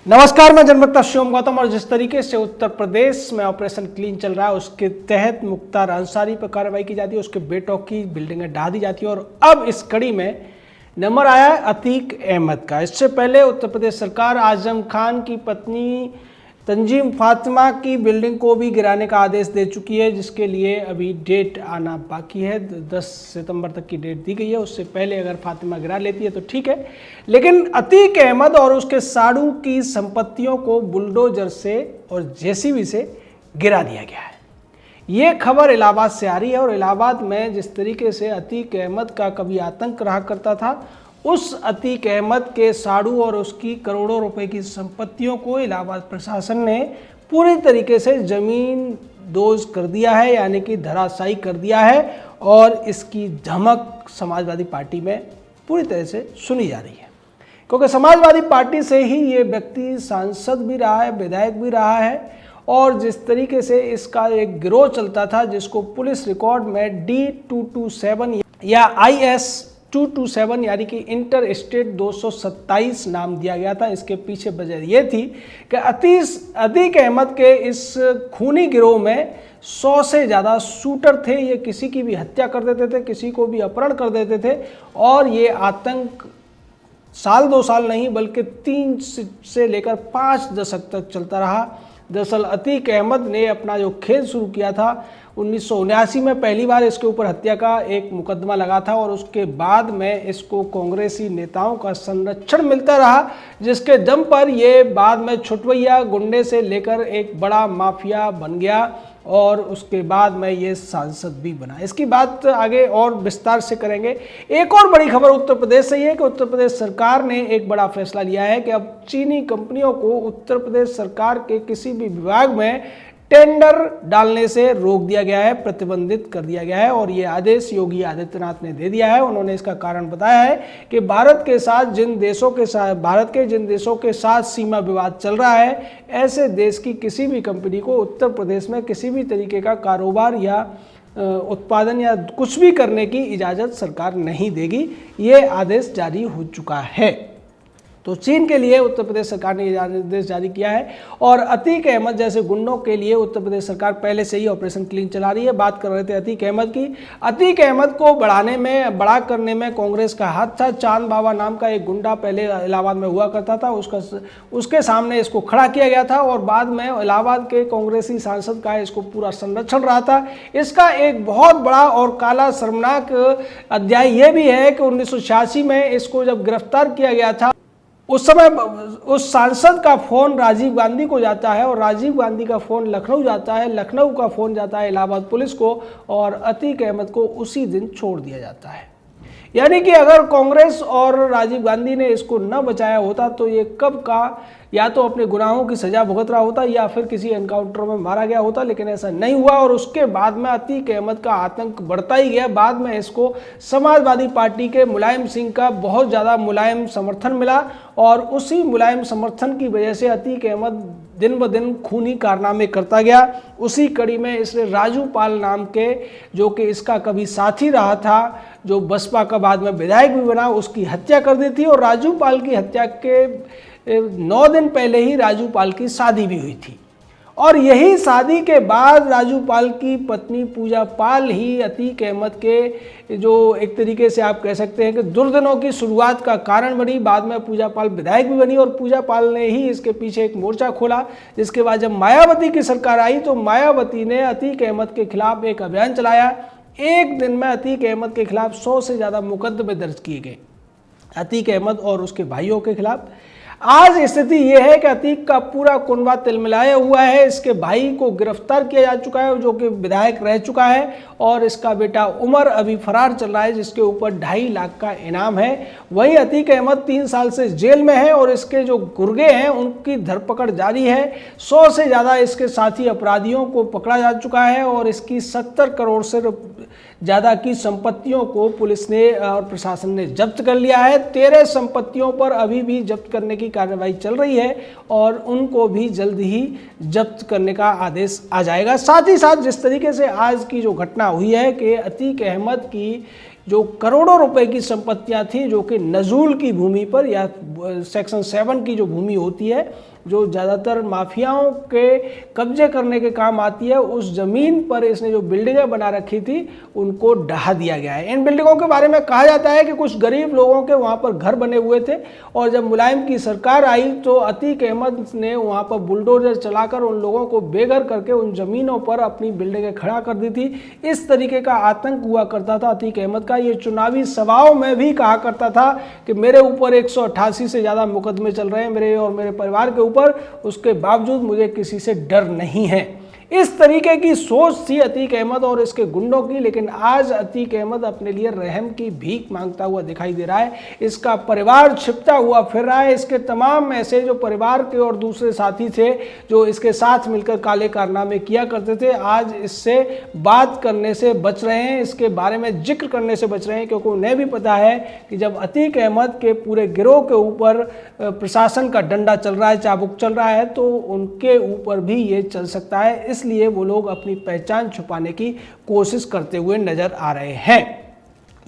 नमस्कार, मैं जनमत शिवम गौतम। और जिस तरीके से उत्तर प्रदेश में ऑपरेशन क्लीन चल रहा है उसके तहत मुख्तार अंसारी पर कार्रवाई की जाती है, उसके बेटों की बिल्डिंगें ढा दी जाती है और अब इस कड़ी में नंबर आया है अतीक अहमद का। इससे पहले उत्तर प्रदेश सरकार आजम खान की पत्नी तंजीम फातिमा की बिल्डिंग को भी गिराने का आदेश दे चुकी है, जिसके लिए अभी डेट आना बाकी है। 10 सितंबर तक की डेट दी गई है। उससे पहले अगर फातिमा गिरा लेती है तो ठीक है, लेकिन अतीक अहमद और उसके साड़ू की संपत्तियों को बुलडोजर से और जेसीबी से गिरा दिया गया है। ये खबर इलाहाबाद से आ रही है और इलाहाबाद में जिस तरीके से अतीक अहमद का कभी आतंक रहा करता था, उस अतीक अहमद के साड़ू और उसकी करोड़ों रुपए की संपत्तियों को इलाहाबाद प्रशासन ने पूरी तरीके से जमीन दोज कर दिया है, यानी कि धराशायी कर दिया है। और इसकी धमक समाजवादी पार्टी में पूरी तरह से सुनी जा रही है, क्योंकि समाजवादी पार्टी से ही ये व्यक्ति सांसद भी रहा है, विधायक भी रहा है। और जिस तरीके से इसका एक गिरोह चलता था, जिसको पुलिस रिकॉर्ड में D227 या IS227 यानी कि इंटर स्टेट 227 नाम दिया गया था। इसके पीछे वजह ये थी कि अतीक अहमद के इस खूनी गिरोह में 100 से ज़्यादा शूटर थे। ये किसी की भी हत्या कर देते थे, किसी को भी अपहरण कर देते थे और ये आतंक साल 2 साल नहीं बल्कि 3 से लेकर 5 दशक तक चलता रहा। दरअसल अतीक अहमद ने अपना जो खेल शुरू किया था 1979 में, पहली बार इसके ऊपर हत्या का एक मुकदमा लगा था और उसके बाद में इसको कांग्रेसी नेताओं का संरक्षण मिलता रहा, जिसके दम पर ये बाद में छुटवैया गुंडे से लेकर एक बड़ा माफिया बन गया और उसके बाद में ये सांसद भी बना। इसकी बात आगे और विस्तार से करेंगे। एक और बड़ी खबर उत्तर प्रदेश से ये है कि उत्तर प्रदेश सरकार ने एक बड़ा फैसला लिया है कि अब चीनी कंपनियों को उत्तर प्रदेश सरकार के किसी भी विभाग में टेंडर डालने से रोक दिया गया है, प्रतिबंधित कर दिया गया है। और ये आदेश योगी आदित्यनाथ ने दे दिया है। उन्होंने इसका कारण बताया है कि भारत के जिन देशों के साथ सीमा विवाद चल रहा है, ऐसे देश की किसी भी कंपनी को उत्तर प्रदेश में किसी भी तरीके का कारोबार या उत्पादन या कुछ भी करने की इजाज़त सरकार नहीं देगी। ये आदेश जारी हो चुका है। तो चीन के लिए उत्तर प्रदेश सरकार ने यह आदेश जारी किया है और अतीक अहमद जैसे गुंडों के लिए उत्तर प्रदेश सरकार पहले से ही ऑपरेशन क्लीन चला रही है। बात कर रहे थे अतीक अहमद की। अतीक अहमद को बड़ा करने में कांग्रेस का हाथ था। चांद बाबा नाम का एक गुंडा पहले इलाहाबाद में हुआ करता था, उसके सामने इसको खड़ा किया गया था और बाद में इलाहाबाद के कांग्रेसी सांसद का इसको पूरा संरक्षण रहा था। इसका एक बहुत बड़ा और काला शर्मनाक अध्याय ये भी है कि 1986 में इसको जब गिरफ्तार किया गया था, उस समय उस सांसद का फोन राजीव गांधी को जाता है और राजीव गांधी का फोन लखनऊ जाता है, लखनऊ का फोन जाता है इलाहाबाद पुलिस को और अतीक अहमद को उसी दिन छोड़ दिया जाता है। यानी कि अगर कांग्रेस और राजीव गांधी ने इसको न बचाया होता तो ये कब का या तो अपने गुनाहों की सजा भुगत रहा होता या फिर किसी एनकाउंटर में मारा गया होता, लेकिन ऐसा नहीं हुआ। और उसके बाद में अतीक अहमद का आतंक बढ़ता ही गया। बाद में इसको समाजवादी पार्टी के मुलायम सिंह का बहुत ज़्यादा मुलायम समर्थन मिला और उसी मुलायम समर्थन की वजह से अतीक अहमद दिन ब दिन खूनी कारनामे करता गया। उसी कड़ी में इसने राजू पाल नाम के, जो कि इसका कभी साथी रहा था, जो बसपा का बाद में विधायक भी बना, उसकी हत्या कर दी थी। और राजू पाल की हत्या के 9 दिन पहले ही राजू पाल की शादी भी हुई थी और यही शादी के बाद राजू पाल की पत्नी पूजा पाल ही अतीक अहमद के जो एक तरीके से आप कह सकते हैं कि दुर्दिनों की शुरुआत का कारण बनी। बाद में पूजा पाल विधायक भी बनी और पूजा पाल ने ही इसके पीछे एक मोर्चा खोला, जिसके बाद जब मायावती की सरकार आई तो मायावती ने अतीक अहमद के खिलाफ एक अभियान चलाया। एक दिन में अतीक अहमद के खिलाफ 100 से ज़्यादा मुकदमे दर्ज किए गए, अतीक अहमद और उसके भाइयों के खिलाफ। आज स्थिति यह है कि अतीक का पूरा कुनबा तिलमिलाया हुआ है। इसके भाई को गिरफ्तार किया जा चुका है, जो कि विधायक रह चुका है, और इसका बेटा उमर अभी फरार चल रहा है, जिसके ऊपर 2.5 लाख का इनाम है। वहीं अतीक अहमद 3 साल से जेल में है और इसके जो गुर्गे हैं उनकी धरपकड़ जारी है। 100 से ज़्यादा इसके साथी अपराधियों को पकड़ा जा चुका है और इसकी 70 करोड़ से ज़्यादा की संपत्तियों को पुलिस ने और प्रशासन ने जब्त कर लिया है। 13 संपत्तियों पर अभी भी जब्त करने की कार्रवाई चल रही है और उनको भी जल्द ही जब्त करने का आदेश आ जाएगा। साथ ही साथ जिस तरीके से आज की जो घटना हुई है कि अतीक अहमद की जो करोड़ों रुपए की संपत्तियां थी, जो कि नजूल की भूमि पर या सेक्शन 7 की जो भूमि होती है जो ज़्यादातर माफियाओं के कब्जे करने के काम आती है, उस ज़मीन पर इसने जो बिल्डिंगें बना रखी थी उनको ढहा दिया गया है। इन बिल्डिंगों के बारे में कहा जाता है कि कुछ गरीब लोगों के वहाँ पर घर बने हुए थे और जब मुलायम की सरकार आई तो अतीक अहमद ने वहाँ पर बुलडोजर चलाकर उन लोगों को बेघर करके उन ज़मीनों पर अपनी बिल्डिंगें खड़ा कर दी थी। इस तरीके का आतंक हुआ करता था अतीक अहमद का। ये चुनावी सभाओं में भी कहा करता था कि मेरे ऊपर 188 से ज़्यादा मुकदमे चल रहे हैं मेरे और मेरे परिवार के ऊपर, उसके बावजूद मुझे किसी से डर नहीं है। इस तरीके की सोच थी अतीक अहमद और इसके गुंडों की। लेकिन आज अतीक अहमद अपने लिए रहम की भीख मांगता हुआ दिखाई दे रहा है। इसका परिवार छिपता हुआ फिर रहा है। इसके तमाम ऐसे जो परिवार के और दूसरे साथी थे जो इसके साथ मिलकर काले कारनामे किया करते थे, आज इससे बात करने से बच रहे हैं, इसके बारे में जिक्र करने से बच रहे हैं, क्योंकि उन्हें भी पता है कि जब अतीक अहमद के पूरे गिरोह के ऊपर प्रशासन का डंडा चल रहा है, चाबुक चल रहा है, तो उनके ऊपर भी ये चल सकता है। इसलिए वो लोग अपनी पहचान छुपाने की कोशिश करते हुए नजर आ रहे हैं।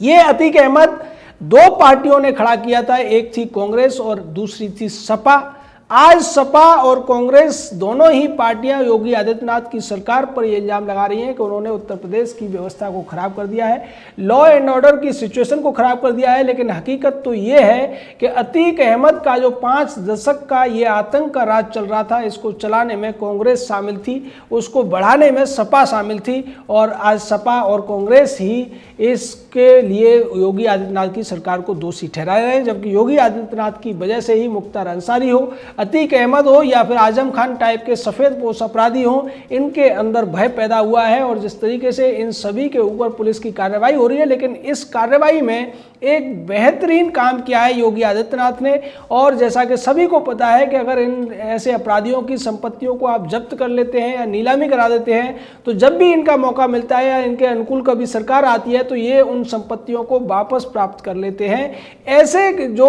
ये अतीक अहमद दो पार्टियों ने खड़ा किया था, एक थी कांग्रेस और दूसरी थी सपा। आज सपा और कांग्रेस दोनों ही पार्टियां योगी आदित्यनाथ की सरकार पर यह इल्जाम लगा रही हैं कि उन्होंने उत्तर प्रदेश की व्यवस्था को खराब कर दिया है, लॉ एंड ऑर्डर की सिचुएशन को खराब कर दिया है। लेकिन हकीकत तो ये है कि अतीक अहमद का जो 5 दशक का ये आतंक का राज चल रहा था, इसको चलाने में कांग्रेस शामिल थी, उसको बढ़ाने में सपा शामिल थी, और आज सपा और कांग्रेस ही इसके लिए योगी आदित्यनाथ की सरकार को दोषी ठहरा रहे हैं। जबकि योगी आदित्यनाथ की वजह से ही मुख्तार अंसारी हो, अतीक अहमद हो या फिर आजम खान टाइप के सफ़ेदपोश अपराधी हों, इनके अंदर भय पैदा हुआ है। और जिस तरीके से इन सभी के ऊपर पुलिस की कार्रवाई हो रही है, लेकिन इस कार्रवाई में एक बेहतरीन काम किया है योगी आदित्यनाथ ने। और जैसा कि सभी को पता है कि अगर इन ऐसे अपराधियों की संपत्तियों को आप जब्त कर लेते हैं या नीलामी करा देते हैं, तो जब भी इनका मौका मिलता है या इनके अनुकूल कभी सरकार आती है तो ये उन संपत्तियों को वापस प्राप्त कर लेते हैं। ऐसे जो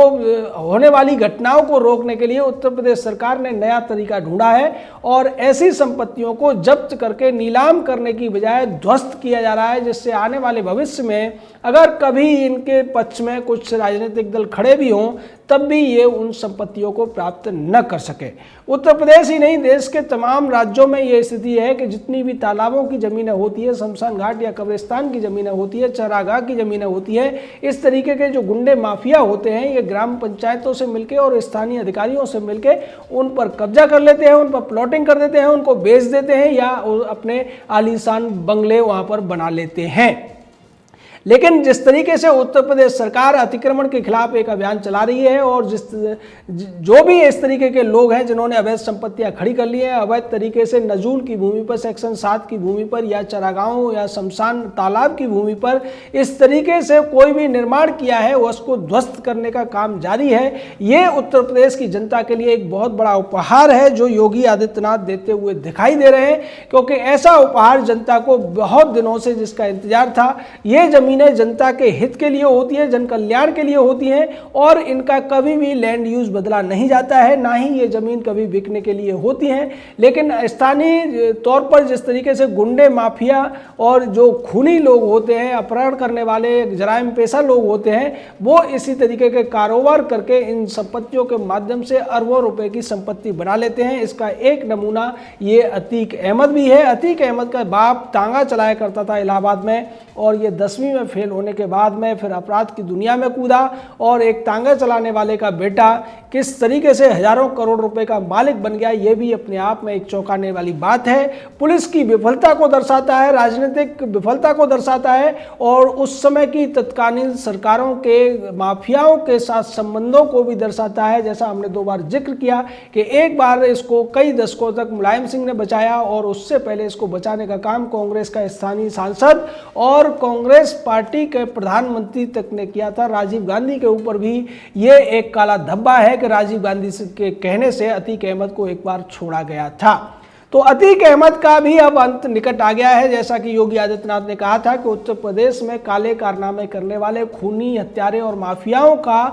होने वाली घटनाओं को रोकने के लिए उत्तर प्रदेश सरकार ने नया तरीका ढूंढा है और ऐसी संपत्तियों को जब्त करके नीलाम करने की बजाय ध्वस्त किया जा रहा है, जिससे आने वाले भविष्य में अगर कभी इनके पक्ष में कुछ राजनीतिक दल खड़े भी हों तब भी ये उन संपत्तियों को प्राप्त न कर सके। उत्तर प्रदेश ही नहीं, देश के तमाम राज्यों में ये स्थिति है कि जितनी भी तालाबों की ज़मीनें होती है, शमशान घाट या कब्रिस्तान की ज़मीनें होती है, चरागाह की ज़मीनें होती है, इस तरीके के जो गुंडे माफिया होते हैं ये ग्राम पंचायतों से मिलकर और स्थानीय अधिकारियों से मिलकर उन पर कब्जा कर लेते हैं, उन पर प्लॉटिंग कर देते हैं, उनको बेच देते हैं या अपने आलीशान बंगले वहाँ पर बना लेते हैं। लेकिन जिस तरीके से उत्तर प्रदेश सरकार अतिक्रमण के खिलाफ एक अभियान चला रही है और जो भी इस तरीके के लोग हैं जिन्होंने अवैध संपत्तियां खड़ी कर ली हैं, अवैध तरीके से नजूल की भूमि पर, सेक्शन 7 की भूमि पर या चरागाहों या शमशान तालाब की भूमि पर इस तरीके से कोई भी निर्माण किया है, उसको ध्वस्त करने का काम जारी है। ये उत्तर प्रदेश की जनता के लिए एक बहुत बड़ा उपहार है जो योगी आदित्यनाथ देते हुए दिखाई दे रहे हैं, क्योंकि ऐसा उपहार जनता को बहुत दिनों से जिसका इंतजार था। ये जमीनें जनता के हित के लिए होती है, जन कल्याण के लिए होती हैं और इनका कभी भी लैंड यूज बदला नहीं जाता है, ना ही ये जमीन कभी बिकने के लिए होती हैं। लेकिन स्थानीय तौर पर जिस तरीके से गुंडे माफिया और जो खूनी लोग होते हैं, अपहरण करने वाले जराइम पेशा लोग होते हैं, वो इसी तरीके के कारोबार करके इन संपत्तियों के माध्यम से अरबों रुपए की संपत्ति बना लेते हैं। इसका एक नमूना ये अतीक अहमद भी है। अतीक अहमद का बाप तांगा चलाया करता था इलाहाबाद में और ये 10वीं में फेल होने के बाद में फिर अपराध की दुनिया में कूदा और एक तांगा चलाने वाले का बेटा किस तरीके से हजारों करोड़ रुपए का मालिक बन गया, ये भी अपने आप में एक चौंकाने वाली बात है। पुलिस की विफलता को दर्शाता है, राजनीतिक विफलता को दर्शाता है और उस समय की तत्कालीन सरकारों के माफियाओं के साथ संबंधों को भी दर्शाता है। जैसा हमने 2 बार जिक्र किया कि एक बार इसको कई दशकों तक मुलायम सिंह ने बचाया और उससे पहले इसको बचाने का काम कांग्रेस का स्थानीय सांसद और कांग्रेस पार्टी के प्रधानमंत्री तक ने किया था। राजीव गांधी के ऊपर भी ये एक काला धब्बा है कि राजीव गांधी के कहने से अतीक अहमद को एक बार छोड़ा गया था। तो अतीक अहमद का भी अब अंत निकट आ गया है। जैसा कि योगी आदित्यनाथ ने कहा था कि उत्तर प्रदेश में काले कारनामे करने वाले खूनी हत्यारे और माफियाओं का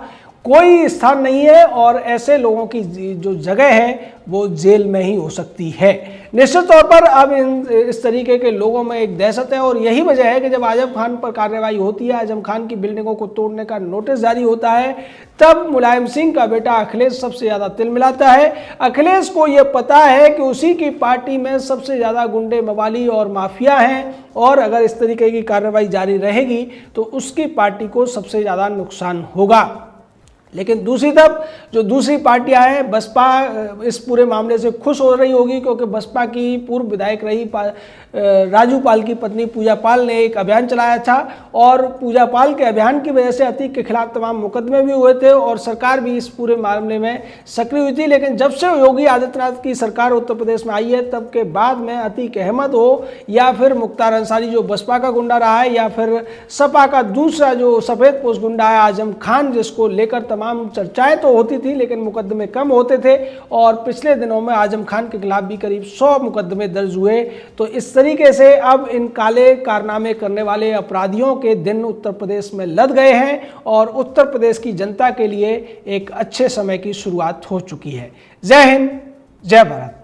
कोई स्थान नहीं है और ऐसे लोगों की जो जगह है वो जेल में ही हो सकती है। निश्चित तौर पर अब इस तरीके के लोगों में एक दहशत है और यही वजह है कि जब आजम खान पर कार्रवाई होती है, आजम खान की बिल्डिंगों को तोड़ने का नोटिस जारी होता है, तब मुलायम सिंह का बेटा अखिलेश सबसे ज़्यादा तिल मिलाता है। अखिलेश को यह पता है कि उसी की पार्टी में सबसे ज़्यादा गुंडे, मवाली और माफिया हैं और अगर इस तरीके की कार्रवाई जारी रहेगी तो उसकी पार्टी को सबसे ज़्यादा नुकसान होगा। लेकिन दूसरी तरफ जो दूसरी पार्टियां हैं, बसपा इस पूरे मामले से खुश हो रही होगी क्योंकि बसपा की पूर्व विधायक रही राजू पाल की पत्नी पूजा पाल ने एक अभियान चलाया था और पूजा पाल के अभियान की वजह से अतीक के खिलाफ तमाम मुकदमे भी हुए थे और सरकार भी इस पूरे मामले में सक्रिय हुई थी। लेकिन जब से योगी आदित्यनाथ की सरकार उत्तर प्रदेश में आई है तब के बाद में अतीक अहमद हो या फिर मुख्तार अंसारी जो बसपा का गुंडा रहा है या फिर सपा का दूसरा जो सफ़ेद पोश गुंडा है आजम खान, जिसको लेकर तमाम चर्चाएं तो होती थी लेकिन मुकदमे कम होते थे और पिछले दिनों में आजम खान के खिलाफ भी करीब 100 मुकदमे दर्ज हुए। तो इस तरीके से अब इन काले कारनामे करने वाले अपराधियों के दिन उत्तर प्रदेश में लद गए हैं और उत्तर प्रदेश की जनता के लिए एक अच्छे समय की शुरुआत हो चुकी है। जय हिंद, जय भारत।